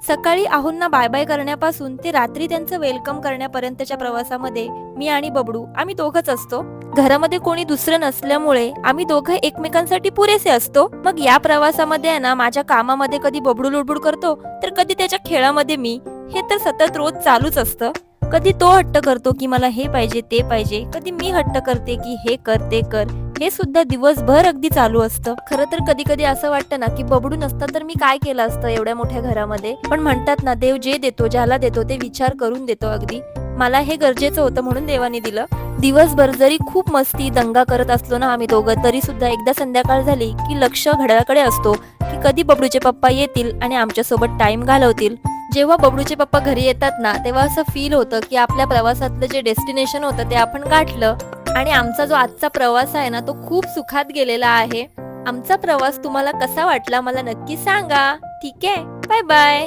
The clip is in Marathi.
सकाळी आहोंना बाय बाय करण्यापासून ते रात्री त्यांचं वेलकम करण्यापर्यंतच्या प्रवासामध्ये मी आणि बबडू आम्ही दोघच असतो. घरामध्ये कोणी दुसरं नसल्यामुळे आम्ही दोघं एकमेकांसाठी पुरेसे असतो. मग या प्रवासामध्ये आहे ना, माझ्या कामामध्ये कधी बबडू लुडबुड करतो, तर कधी त्याच्या खेळामध्ये मी. हे तर सतत रोज चालूच असतं. कधी तो हट्ट करतो की मला हे पाहिजे ते पाहिजे, कधी मी हट्ट करते की हे कर ते कर. हे सुद्धा दिवसभर अगदी चालू असतं. खरं तर कधी कधी असं वाटतं ना, की बबडू नसता तर मी काय केलं असतं एवढ्या मोठ्या घरामध्ये. पण म्हणतात ना, देव जे देतो ज्याला देतो ते विचार करून देतो. अगदी मला हे गरजेचं होतं म्हणून देवाने दिलं. दिवसभर जरी खूप मस्ती दंगा करत असलो ना आम्ही दोघं, तरी सुद्धा एकदा संध्याकाळ झाली की लक्ष घड्याळाकडे असतो की कधी बबडूचे पप्पा येतील आणि आमच्यासोबत टाइम घालवतील. जेव्हा बबडूचे पप्पा घरी येतात ना, तेव्हा असं फील होतं की आपल्या प्रवासातलं जे डेस्टिनेशन होतं ते आपण गाठलं. आणि आमचा जो आजचा प्रवास आहे ना, तो खूप सुखात गेलेला आहे. आमचा प्रवास तुम्हाला कसा वाटला मला नक्की सांगा. ठीक आहे, बाय बाय.